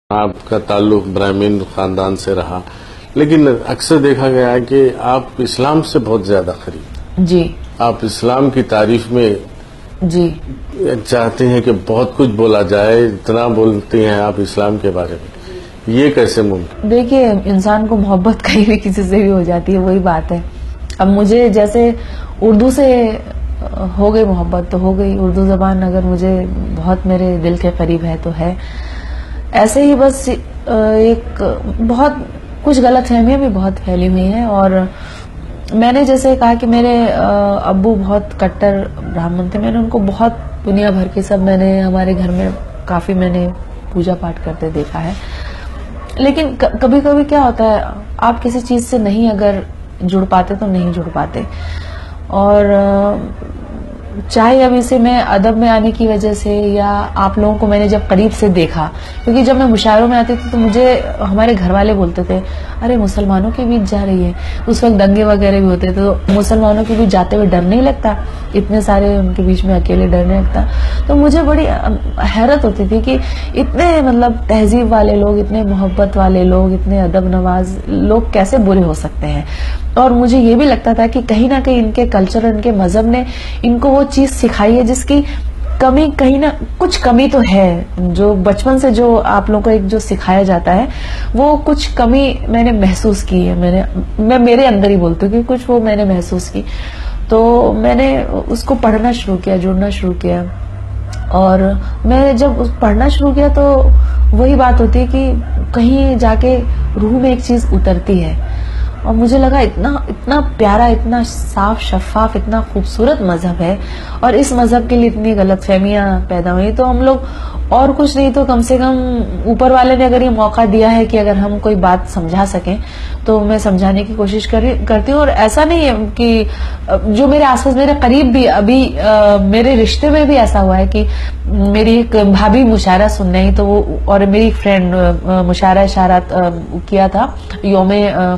آپ کا تعلق برہمن خاندان سے رہا، لیکن اکثر دیکھا گیا ہے کہ آپ اسلام سے بہت زیادہ قریب، جی آپ اسلام کی تعریف میں جی چاہتے ہیں کہ بہت کچھ بولا جائے، اتنا بولتے ہیں آپ اسلام کے بارے میں، یہ کیسے ممکن؟ دیکھیے، انسان کو محبت کہیں بھی کسی سے بھی ہو جاتی ہے، وہی بات ہے۔ اب مجھے جیسے اردو سے ہو گئی محبت تو ہو گئی، اردو زبان اگر مجھے بہت میرے دل کے قریب ہے تو ہے۔ ایسے ہی بس ایک بہت کچھ غلط فہمیاں بھی بہت پھیلی ہوئی ہیں، اور میں نے جیسے کہا کہ میرے ابو بہت کٹر برہمن تھے، میں نے ان کو بہت دنیا بھر کی سب میں نے ہمارے گھر میں کافی میں نے پوجا پاٹ کرتے دیکھا ہے، لیکن کبھی کبھی کیا ہوتا ہے آپ کسی چیز سے نہیں اگر جڑ پاتے تو نہیں جڑ پاتے، اور چاہے اب اسے میں ادب میں آنے کی وجہ سے یا آپ لوگوں کو میں نے جب قریب سے دیکھا، کیونکہ جب میں مشاعروں میں آتی تھی تو مجھے ہمارے گھر والے بولتے تھے ارے مسلمانوں کے بیچ جا رہی ہے، اس وقت دنگے وغیرہ بھی ہوتے تھے تو مسلمانوں کے بیچ جاتے ہوئے ڈر نہیں لگتا، اتنے سارے ان کے بیچ میں اکیلے ڈر نہیں لگتا، تو مجھے بڑی حیرت ہوتی تھی کہ اتنے مطلب تہذیب والے لوگ، اتنے محبت والے لوگ، اتنے ادب نواز لوگ کیسے برے ہو سکتے ہیں۔ اور مجھے یہ بھی لگتا تھا کہ کہیں نہ کہیں ان کے کلچر، ان کے مذہب نے ان کو وہ چیز سکھائی ہے جس کی کمی کہیں نہ کچھ کمی تو ہے، جو بچپن سے جو آپ لوگوں کو ایک جو سکھایا جاتا ہے وہ کچھ کمی میں نے محسوس کی ہے، میں میرے اندر ہی بولتی ہوں کہ کچھ وہ میں نے محسوس کی، تو میں نے اس کو پڑھنا شروع کیا، جڑنا شروع کیا، اور میں جب پڑھنا شروع کیا تو وہی بات ہوتی ہے کہ کہیں جا کے روح میں ایک چیز اترتی ہے، اور مجھے لگا اتنا پیارا، اتنا صاف شفاف، اتنا خوبصورت مذہب ہے، اور اس مذہب کے لیے اتنی غلط فہمیاں پیدا ہوئی، تو ہم لوگ اور کچھ نہیں تو کم سے کم اوپر والے نے اگر یہ موقع دیا ہے کہ اگر ہم کوئی بات سمجھا سکیں تو میں سمجھانے کی کوشش کرتی ہوں۔ اور ایسا نہیں ہے کہ جو میرے آس پاس میرے قریب بھی ابھی میرے رشتے میں بھی ایسا ہوا ہے کہ میری ایک بھابھی مشاعرہ سننے ہی تو وہ، اور میری ایک فرینڈ مشاعرہ اشارات کیا تھا یوم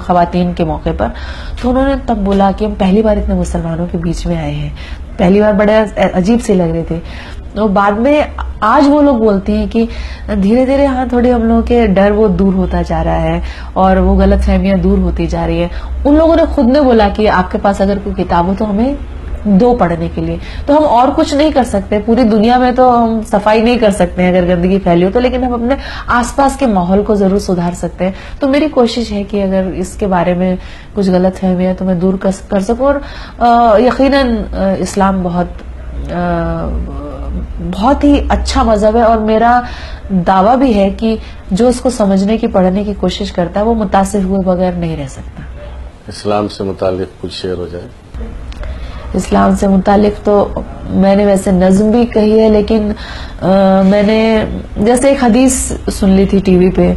خواتین کے موقع پر، تو انہوں نے تب بولا کہ ہم پہلی بار اتنے مسلمانوں کے بیچ میں آئے ہیں، پہلی بار بڑے عجیب سے لگ رہے تھے، تو بعد میں آج وہ لوگ بولتے ہیں کہ دھیرے دھیرے ہاں تھوڑے ہم لوگوں کے ڈر وہ دور ہوتا جا رہا ہے اور وہ غلط فہمیاں دور ہوتی جا رہی ہیں۔ ان لوگوں نے خود نے بولا کہ آپ کے پاس اگر کوئی کتاب ہو تو ہمیں دو پڑھنے کے لیے، تو ہم اور کچھ نہیں کر سکتے، پوری دنیا میں تو ہم صفائی نہیں کر سکتے ہیں اگر گندگی پھیلی ہو تو، لیکن ہم اپنے آس پاس کے ماحول کو ضرور سدھار سکتے ہیں۔ تو میری کوشش ہے کہ اگر اس کے بارے میں کچھ غلط فہمیاں تو میں دور کر سکوں، اور یقیناً اسلام بہت ہی اچھا مذہب ہے، اور میرا دعویٰ بھی ہے کہ جو اس کو سمجھنے کی پڑھنے کی کوشش کرتا ہے وہ متاثر ہوئے بغیر نہیں رہ سکتا۔ اسلام سے متعلق کچھ شعر ہو جائے۔ اسلام سے متعلق تو میں نے ویسے نظم بھی کہی ہے، لیکن میں نے جیسے ایک حدیث سن لی تھی ٹی وی پہ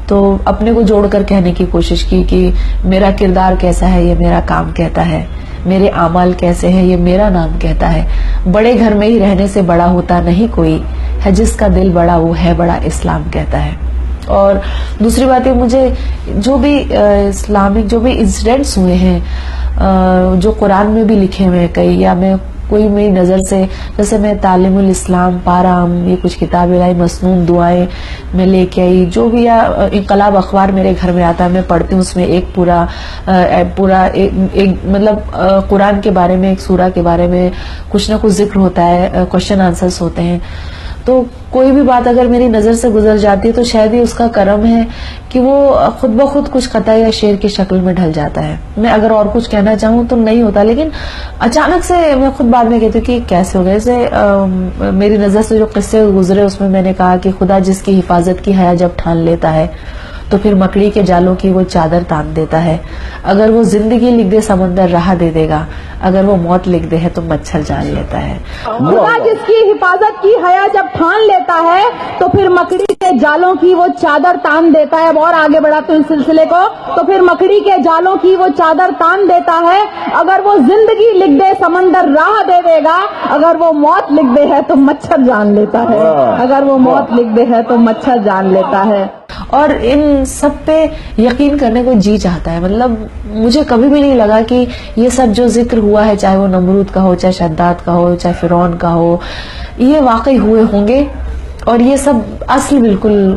تو اپنے کو جوڑ کر کہنے کی کوشش کی کہ میرا کردار کیسا ہے یہ میرا کام کہتا ہے، میرے اعمال کیسے ہیں یہ میرا نام کہتا ہے، بڑے گھر میں ہی رہنے سے بڑا ہوتا نہیں کوئی، ہے جس کا دل بڑا وہ ہے بڑا اسلام کہتا ہے۔ اور دوسری بات یہ، مجھے جو بھی اسلامک جو بھی انسیڈنٹس ہوئے ہیں جو قرآن میں بھی لکھے ہوئے کئی، یا میں کوئی میری نظر سے، جیسے میں تعلیم الاسلام پارام، یہ کچھ کتابیں لائی، مسنون دعائیں میں لے کے آئی، جو بھی، یا انقلاب اخبار میرے گھر میں آتا ہے میں پڑھتی ہوں، اس میں ایک پورا مطلب قرآن کے بارے میں، ایک سورہ کے بارے میں کچھ نہ کچھ ذکر ہوتا ہے، کوشچن آنسرز ہوتے ہیں، تو کوئی بھی بات اگر میری نظر سے گزر جاتی ہے تو شاید ہی اس کا کرم ہے کہ وہ خود بخود کچھ قطع یا شعر کی شکل میں ڈھل جاتا ہے۔ میں اگر اور کچھ کہنا چاہوں تو نہیں ہوتا، لیکن اچانک سے میں خود بعد میں کہتی ہوں کہ کیسے ہو گئے، جیسے میری نظر سے جو قصے گزرے اس میں نے کہا کہ خدا جس کی حفاظت کی حیا جب ٹھان لیتا ہے تو پھر مکڑی کے جالوں کی وہ چادر تان دیتا ہے، اگر وہ زندگی لکھ دے سمندر راہ دے دے گا، اگر وہ موت لکھ دے ہے تو مچھر جان لیتا ہے۔ خدا جس کی حفاظت کی حیا جب ٹھان لیتا ہے تو پھر مکڑی کے جالوں کی وہ چادر تان دیتا ہے۔ اب اور آگے بڑھاتے ہیں اس سلسلے کو، تو پھر مکڑی کے جالوں کی وہ چادر تان دیتا ہے، اگر وہ زندگی لکھ دے سمندر راہ دے دے گا، اگر وہ موت لکھ دے ہے تو مچھر جان لیتا ہے، اگر وہ موت لکھ دے ہے تو مچھر جان لیتا ہے۔ اور ان سب پہ یقین کرنے کو جی چاہتا ہے، مطلب مجھے کبھی بھی نہیں لگا کہ یہ سب جو ذکر ہوا ہے، چاہے وہ نمرود کا ہو، چاہے شداد کا ہو، چاہے فرعون کا ہو، یہ واقعی ہوئے ہوں گے، اور یہ سب اصل بالکل